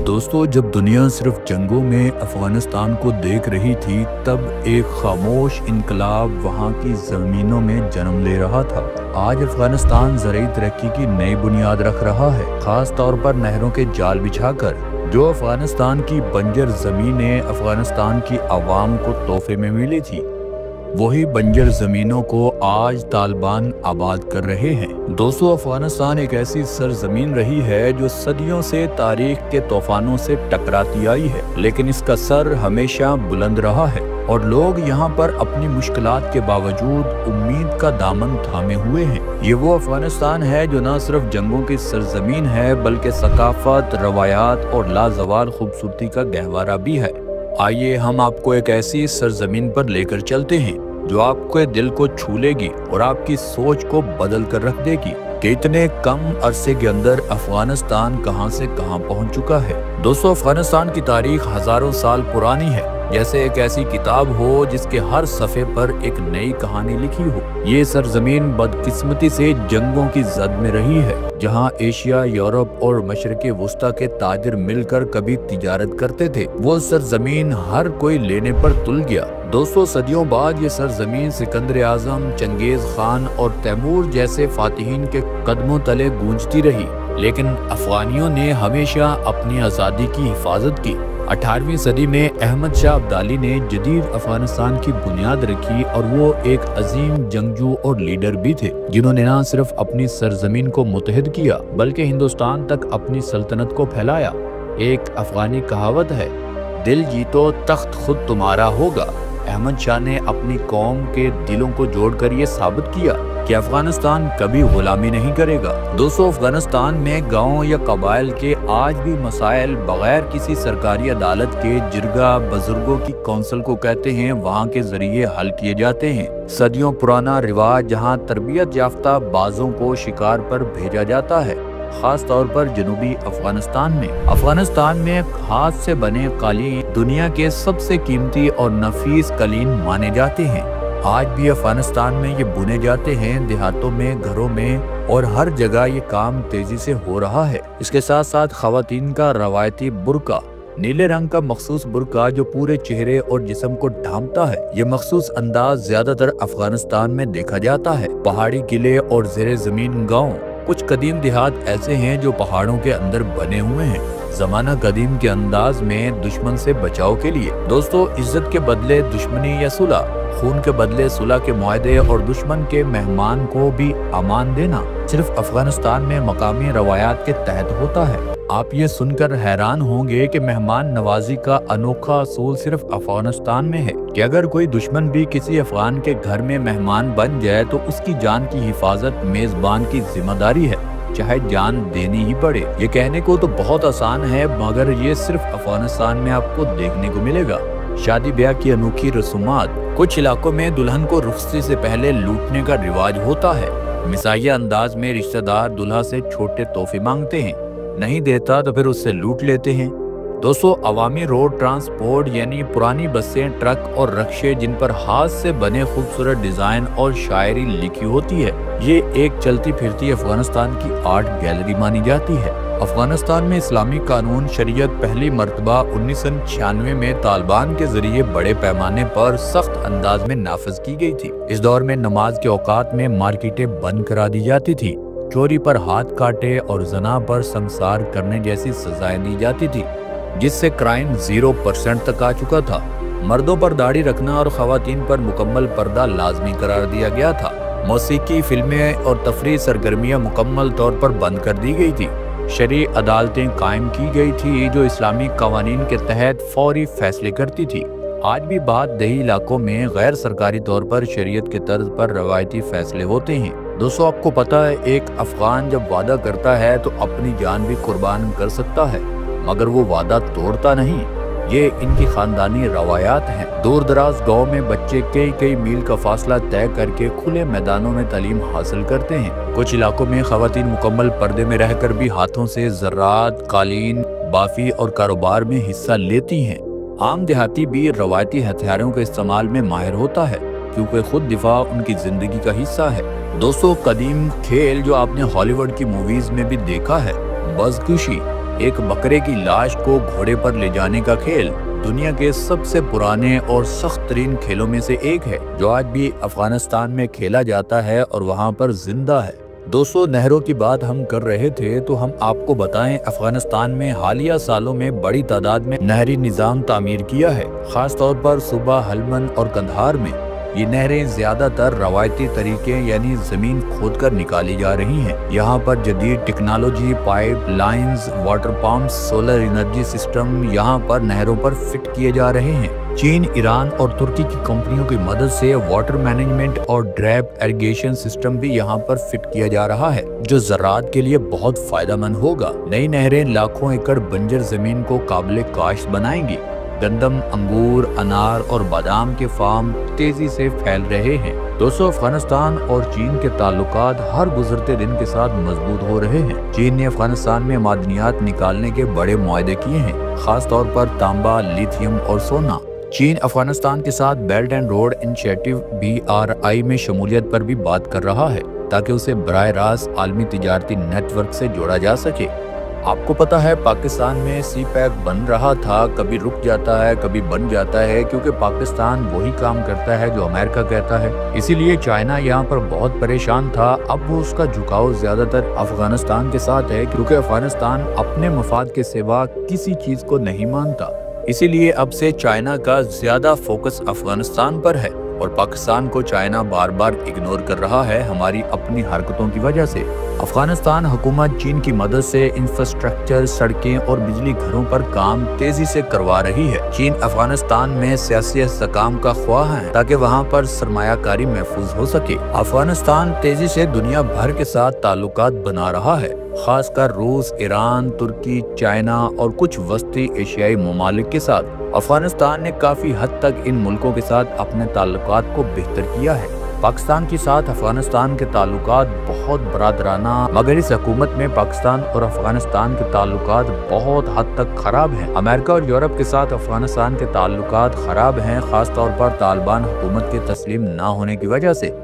दोस्तों, जब दुनिया सिर्फ जंगों में अफगानिस्तान को देख रही थी, तब एक खामोश इनकलाब वहां की ज़मीनों में जन्म ले रहा था। आज अफगानिस्तान ज़रूरी तरक्की की नई बुनियाद रख रहा है, खास तौर पर नहरों के जाल बिछाकर। जो अफगानिस्तान की बंजर ज़मीनें अफगानिस्तान की आवाम को तोहफे में मिली थी, वही बंजर ज़मीनों को आज तालिबान आबाद कर रहे हैं। दोस्तों, अफगानिस्तान एक ऐसी सरजमीन रही है जो सदियों से तारीख के तूफानों से टकराती आई है, लेकिन इसका सर हमेशा बुलंद रहा है और लोग यहाँ पर अपनी मुश्किलात के बावजूद उम्मीद का दामन थामे हुए हैं। ये वो अफगानिस्तान है जो न सिर्फ जंगों की सरजमीन है, बल्कि सकाफत, रवायात और लाजवाल खूबसूरती का गहवारा भी है। आइए हम आपको एक ऐसी सरजमीन पर लेकर चलते हैं जो आपके दिल को छू लेगी और आपकी सोच को बदल कर रख देगी कि इतने कम अरसे के अंदर अफगानिस्तान कहां से कहां पहुंच चुका है। दोस्तों, अफगानिस्तान की तारीख हजारों साल पुरानी है, जैसे एक ऐसी किताब हो जिसके हर सफ़े पर एक नई कहानी लिखी हो। ये सरजमीन बदकिस्मती से जंगों की जद में रही है, जहां एशिया, यूरोप और मशरक़े वुस्ता के ताजिर मिलकर कभी तिजारत करते थे। वो सरजमीन हर कोई लेने पर तुल गया। दोस्तों, सदियों बाद ये सरजमीन सिकंदर आजम, चंगेज खान और तैमूर जैसे फातिहीन के कदमों तले गूंजती रही, लेकिन अफगानियों ने हमेशा अपनी आज़ादी की हिफाजत की। 18वीं सदी में अहमद शाह अब्दाली ने जदीद अफगानिस्तान की बुनियाद रखी और वो एक अजीम जंगजू और लीडर भी थे, जिन्होंने न सिर्फ अपनी सरजमीन को मुत्तहिद किया बल्कि हिंदुस्तान तक अपनी सल्तनत को फैलाया। एक अफगानी कहावत है, दिल जीतो तख्त खुद तुम्हारा होगा। अहमद शाह ने अपनी कौम के दिलों को जोड़कर ये साबित किया कि अफगानिस्तान कभी गुलामी नहीं करेगा। दोस्तों, अफगानिस्तान में गांव या कबाइल के आज भी मसाइल बगैर किसी सरकारी अदालत के जिरगा बुजुर्गों की कौंसिल को कहते हैं, वहां के जरिए हल किए जाते हैं। सदियों पुराना रिवाज जहां तरबियत याफ्ता बाजों को शिकार पर भेजा जाता है, खास तौर पर जनूबी अफगानिस्तान में हाथ से बने कालीन दुनिया के सबसे कीमती और नफीस कालीन माने जाते हैं। आज भी अफगानिस्तान में ये बुने जाते हैं, देहातों में, घरों में और हर जगह ये काम तेजी से हो रहा है। इसके साथ साथ खवातीन का रवायती बुर्का, नीले रंग का मखसूस बुर्का जो पूरे चेहरे और जिस्म को ढांपता है, ये मखसूस अंदाज ज्यादातर अफगानिस्तान में देखा जाता है। पहाड़ी किले और ज़ेरे ज़मीन गाँव, कुछ कदीम देहात ऐसे हैं जो पहाड़ों के अंदर बने हुए हैं, जमाना कदीम के अंदाज में दुश्मन से बचाव के लिए। दोस्तों, इज्जत के बदले दुश्मनी या सुलह, खून के बदले सुलह के मुआहदे और दुश्मन के मेहमान को भी अमान देना सिर्फ अफगानिस्तान में मकामी रवायात के तहत होता है। आप ये सुनकर हैरान होंगे कि मेहमान नवाजी का अनोखा असूल सिर्फ अफगानिस्तान में है कि अगर कोई दुश्मन भी किसी अफगान के घर में मेहमान बन जाए तो उसकी जान की हिफाजत मेजबान की जिम्मेदारी है, चाहे जान देनी ही पड़े। ये कहने को तो बहुत आसान है, मगर ये सिर्फ अफगानिस्तान में आपको देखने को मिलेगा। शादी ब्याह की अनोखी रसूमात, कुछ इलाकों में दुल्हन को रुखसती से पहले लूटने का रिवाज होता है। मिसाइया अंदाज में रिश्तेदार दुल्हा से छोटे तोहफे मांगते हैं, नहीं देता तो फिर उससे लूट लेते हैं। दोस्तों, अवामी रोड ट्रांसपोर्ट यानी पुरानी बसें, ट्रक और रक्शे जिन पर हाथ से बने खूबसूरत डिजाइन और शायरी लिखी होती है, ये एक चलती फिरती अफगानिस्तान की आर्ट गैलरी मानी जाती है। अफगानिस्तान में इस्लामी कानून शरीयत पहली मरतबा 1996 में तालिबान के जरिए बड़े पैमाने पर सख्त अंदाज में नाफिज की गई थी। इस दौर में नमाज के औकात में मार्केटें बंद करा दी जाती थी, चोरी पर हाथ काटे और जना पर संसार करने जैसी सजाएं दी जाती थी, जिससे क्राइम 0% तक आ चुका था। मर्दों पर दाढ़ी रखना और खवातीन पर मुकम्मल पर्दा लाजमी करार दिया गया था। मौसीकी, फिल्में और तफरीह सरगर्मियां मुकम्मल तौर पर बंद कर दी गई थी। शरई अदालतें कायम की गई थी जो इस्लामी कवानीन के तहत फौरी फैसले करती थी। आज भी बाद दही इलाकों में गैर सरकारी तौर पर शरीयत के तर्ज पर रवायती फैसले होते हैं। दोस्तों, आपको पता है, एक अफगान जब वादा करता है तो अपनी जान भी कुर्बान कर सकता है, मगर वो वादा तोड़ता नहीं। ये इनकी खानदानी रवायात हैं। दूर दराज गाँव में बच्चे कई मील का फासला तय करके खुले मैदानों में तालीम हासिल करते हैं। कुछ इलाकों में खवातीन मुकम्मल पर्दे में रहकर भी हाथों से ज़राअत, कालीन, बाफी और कारोबार में हिस्सा लेती हैं। आम देहाती भी रवायती हथियारों के इस्तेमाल में माहिर होता है। क्योंकि खुद दिफा उनकी जिंदगी का हिस्सा है। दोस्तों, कदीम खेल जो आपने हॉलीवुड की मूवीज में भी देखा है, बज़कुशी, एक बकरे की लाश को घोड़े पर ले जाने का खेल, दुनिया के सबसे पुराने और सख्त तरीन खेलों में से एक है जो आज भी अफगानिस्तान में खेला जाता है और वहाँ पर जिंदा है। दोस्तों, नहरों की बात हम कर रहे थे तो हम आपको बताएं, अफगानिस्तान में हालिया सालों में बड़ी तादाद में नहरी निज़ाम तामीर किया है। खास तौर पर सूबा हलमंद और कंधार में ये नहरें ज्यादातर रवायती तरीके यानी जमीन खोदकर निकाली जा रही हैं। यहाँ पर जदीद technology, pipe lines, water pumps, solar energy system यहाँ पर नहरों पर फिट किए जा रहे हैं। चीन, ईरान और तुर्की की कंपनियों की मदद से वाटर मैनेजमेंट और ड्रैप इरिगेशन सिस्टम भी यहाँ पर फिट किया जा रहा है, जो ज़राअत के लिए बहुत फायदेमंद होगा। नई नहरें लाखों एकड़ बंजर जमीन को काबिल काश्त बनाएंगी। गंदम, अंगूर, अनार और बादाम के फार्म तेजी से फैल रहे हैं। दोस्तों, अफगानिस्तान और चीन के ताल्लुकात हर गुजरते दिन के साथ मजबूत हो रहे हैं। चीन ने अफगानिस्तान में मादनियात निकालने के बड़े मुआहदे किए हैं, खास तौर पर तांबा, लिथियम और सोना। चीन अफगानिस्तान के साथ belt and road initiative BRI में शमूलियत पर भी बात कर रहा है ताकि उसे बराह रास्त आलमी तिजारती नेटवर्क से जोड़ा जा सके। आपको पता है, पाकिस्तान में CPEC बन रहा था, कभी रुक जाता है, कभी बन जाता है, क्योंकि पाकिस्तान वही काम करता है जो अमेरिका कहता है। इसीलिए चाइना यहाँ पर बहुत परेशान था। अब वो उसका झुकाव ज्यादातर अफगानिस्तान के साथ है, क्योंकि अफगानिस्तान अपने मफाद के सिवा किसी चीज को नहीं मानता। इसीलिए अब से चाइना का ज्यादा फोकस अफगानिस्तान पर है और पाकिस्तान को चाइना बार बार इग्नोर कर रहा है हमारी अपनी हरकतों की वजह से। अफगानिस्तान हुकूमत चीन की मदद से इंफ्रास्ट्रक्चर, सड़कें और बिजली घरों पर काम तेजी से करवा रही है। चीन अफगानिस्तान में सियासी इस्तेहकाम का ख्वाह है ताकि वहाँ पर सरमायाकारी महफूज हो सके। अफगानिस्तान तेजी से दुनिया भर के साथ ताल्लुकात बना रहा है, खासकर रूस, ईरान, तुर्की, चाइना और कुछ वस्ती एशियाई ममालिक के साथ। अफगानिस्तान ने काफी हद तक इन मुल्कों के साथ अपने ताल्लुकात को बेहतर किया है। पाकिस्तान के साथ अफगानिस्तान के ताल्लुकात बहुत बरादराना, मगर इस हुकूमत में पाकिस्तान और अफगानिस्तान के ताल्लुकात बहुत हद तक खराब हैं। अमेरिका और यूरोप के साथ अफगानिस्तान के ताल्लुकात खराब हैं, खास तौर पर तालिबान हुकूमत के तस्लीम ना होने की वजह से।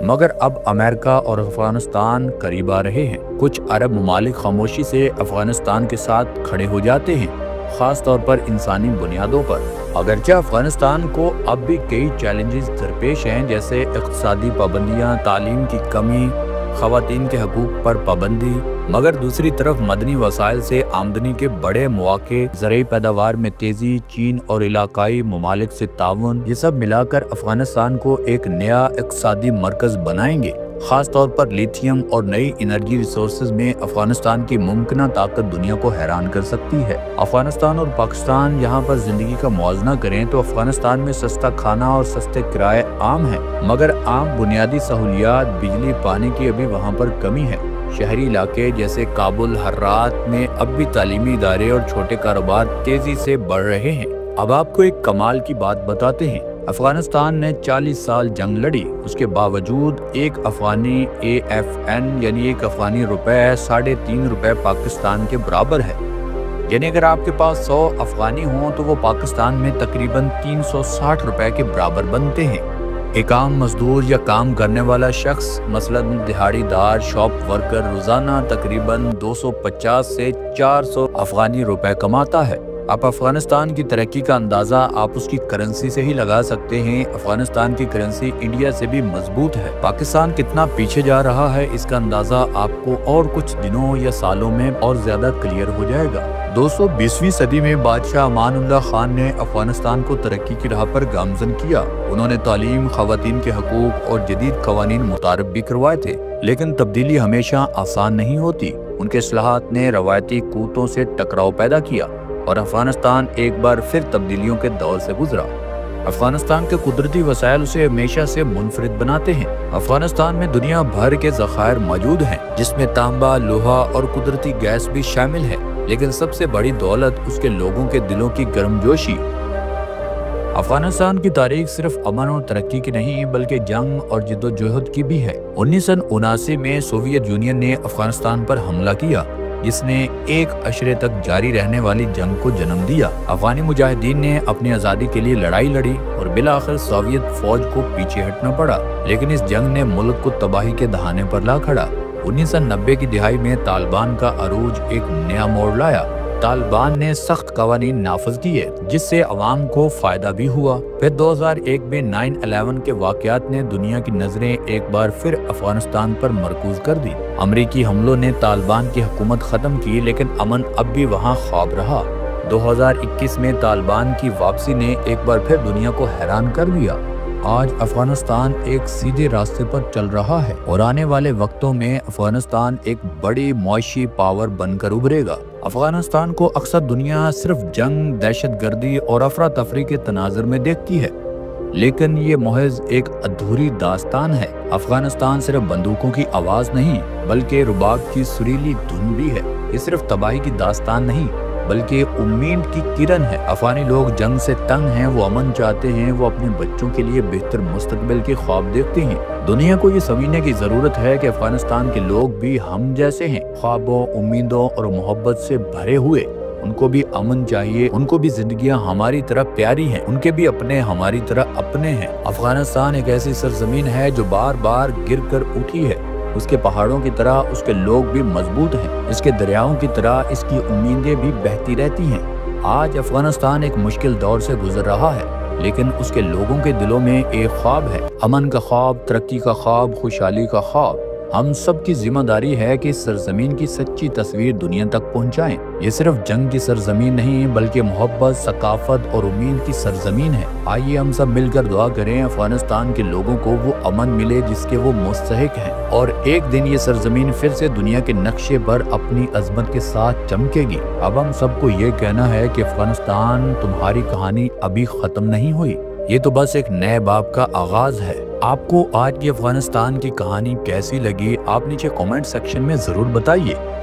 मगर अब अमेरिका और अफगानिस्तान करीब आ रहे हैं। कुछ अरब ममालिक खामोशी से अफगानिस्तान के साथ खड़े हो जाते हैं, खास तौर पर इंसानी बुनियादों पर। अगरचे अफगानिस्तान को अब भी कई चैलेंजेस दरपेश हैं, जैसे इक़्तिसादी पाबंदियाँ, तालीम की कमी, ख़वातीन के हकूक़ पर पाबंदी, मगर दूसरी तरफ मदनी वसाइल से आमदनी के बड़े मौके, ज़रूरी पैदावार में तेज़ी, चीन और इलाकाई ममालिक से ताउन, ये सब मिलाकर अफगानिस्तान को एक नया इक़्तिसादी मरकज़ बनाएंगे। खास तौर पर लिथियम और नई एनर्जी रिसोर्सेज में अफगानिस्तान की मुमकिन ताकत दुनिया को हैरान कर सकती है। अफगानिस्तान और पाकिस्तान यहाँ पर जिंदगी का मुआवजा करें तो अफगानिस्तान में सस्ता खाना और सस्ते किराए आम है, मगर आम बुनियादी सहूलियात, बिजली, पानी की अभी वहाँ पर कमी है। शहरी इलाके जैसे काबुल, हर्रात में अब भी तालीमी इदारे और छोटे कारोबार तेजी से बढ़ रहे हैं। अब आपको एक कमाल की बात बताते हैं। अफगानिस्तान ने 40 साल जंग लड़ी, उसके बावजूद एक अफगानी AFN यानी एक अफगानी रुपए 3.5 रुपए पाकिस्तान के बराबर है। यानी अगर आपके पास 100 अफगानी हों तो वो पाकिस्तान में तकरीबन 360 रुपए के बराबर बनते हैं। एक आम मजदूर या काम करने वाला शख्स, मसलन दिहाड़ीदार, शॉप वर्कर, रोजाना तकरीबन 250 से 400 अफगानी रुपए कमाता है। आप अफगानिस्तान की तरक्की का अंदाजा आप उसकी करेंसी से ही लगा सकते हैं। अफगानिस्तान की करेंसी इंडिया से भी मजबूत है। पाकिस्तान कितना पीछे जा रहा है इसका अंदाजा आपको और कुछ दिनों या सालों में और ज्यादा क्लियर हो जाएगा। दोस्तों, 20वीं सदी में बादशाह अमानुल्लाह खान ने अफगानिस्तान को तरक्की की राह पर गामजन किया। उन्होंने तालीम, खवातीन के हकूक और जदीद कवानीन मुतारफ भी करवाए थे, लेकिन तब्दीली हमेशा आसान नहीं होती। उनके इस्लाहात ने रवायती कूतों से टकराव पैदा किया और अफगानिस्तान एक बार फिर तब्दीलियों के दौर से गुजरा। अफगानिस्तान के कुदरती वसाइल उसे हमेशा से मुनफरिद बनाते हैं। अफगानिस्तान में दुनिया भर के ज़खायर मौजूद हैं, जिसमें तांबा, लोहा और कुदरती गैस भी शामिल है, लेकिन सबसे बड़ी दौलत उसके लोगों के दिलों की गर्मजोशी। अफगानिस्तान की तारीख सिर्फ अमन और तरक्की की नहीं बल्कि जंग और जिद्दोजहद की भी है। 1979 में सोवियत यूनियन ने अफगानिस्तान पर हमला किया। जिसने एक अशरे तक जारी रहने वाली जंग को जन्म दिया। अफगानी मुजाहिदीन ने अपनी आज़ादी के लिए लड़ाई लड़ी और बिलाखिर सोवियत फौज को पीछे हटना पड़ा, लेकिन इस जंग ने मुल्क को तबाही के दहाने पर ला खड़ा। 1990 की दिहाई में तालिबान का अरूज एक नया मोड़ लाया। तालिबान ने सख्त कवानीन नाफिज किए जिससे अवाम को फायदा भी हुआ। फिर 2001 में 9/11 के वाकयात ने दुनिया की नजरें एक बार फिर अफगानिस्तान पर मरकूज कर दी। अमरीकी हमलों ने तालिबान की हुकूमत खत्म की, लेकिन अमन अब भी वहाँ ख्वाब रहा। 2021 में तालिबान की वापसी ने एक बार फिर दुनिया को हैरान कर दिया। आज अफगानिस्तान एक सीधे रास्ते पर चल रहा है और आने वाले वक्तों में अफगानिस्तान एक बड़ी मुआशी पावर बनकर उभरेगा। अफगानिस्तान को अक्सर दुनिया सिर्फ जंग, दहशतगर्दी और अफरा तफरी के तनाजुर में देखती है, लेकिन ये महज एक अधूरी दास्तान है। अफगानिस्तान सिर्फ बंदूकों की आवाज नहीं बल्कि रुबाब की सुरीली धुन भी है। ये सिर्फ तबाही की दास्तान नहीं बल्कि उम्मीद की किरण है। अफगानी लोग जंग से तंग हैं, वो अमन चाहते हैं, वो अपने बच्चों के लिए बेहतर मुस्तकबिल के ख्वाब देखते हैं। दुनिया को ये समझने की जरूरत है कि अफगानिस्तान के लोग भी हम जैसे हैं, ख्वाबों, उम्मीदों और मोहब्बत से भरे हुए। उनको भी अमन चाहिए, उनको भी जिंदगियां हमारी तरह प्यारी हैं, उनके भी अपने हमारी तरह अपने हैं। अफगानिस्तान एक ऐसी सरजमीन है जो बार बार गिर कर उठी है। उसके पहाड़ों की तरह उसके लोग भी मजबूत हैं, इसके दरियाओं की तरह इसकी उम्मीदें भी बहती रहती हैं। आज अफगानिस्तान एक मुश्किल दौर से गुजर रहा है, लेकिन उसके लोगों के दिलों में एक ख्वाब है, अमन का ख्वाब, तरक्की का ख्वाब, खुशहाली का ख्वाब। हम सब की जिम्मेदारी है कि सरजमीन की सच्ची तस्वीर दुनिया तक पहुंचाएं। ये सिर्फ जंग की सरजमीन नहीं बल्कि मोहब्बत, सकाफत और उम्मीद की सरजमीन है। आइए हम सब मिलकर दुआ करें अफगानिस्तान के लोगों को वो अमन मिले जिसके वो मुस्तहिक हैं, और एक दिन ये सरजमीन फिर से दुनिया के नक्शे पर अपनी अजमत के साथ चमकेगी। अब हम सबको ये कहना है कि अफगानिस्तान, तुम्हारी कहानी अभी खत्म नहीं हुई, ये तो बस एक नए बाब का आगाज है। आपको आज की अफगानिस्तान की कहानी कैसी लगी, आप नीचे कमेंट सेक्शन में जरूर बताइए।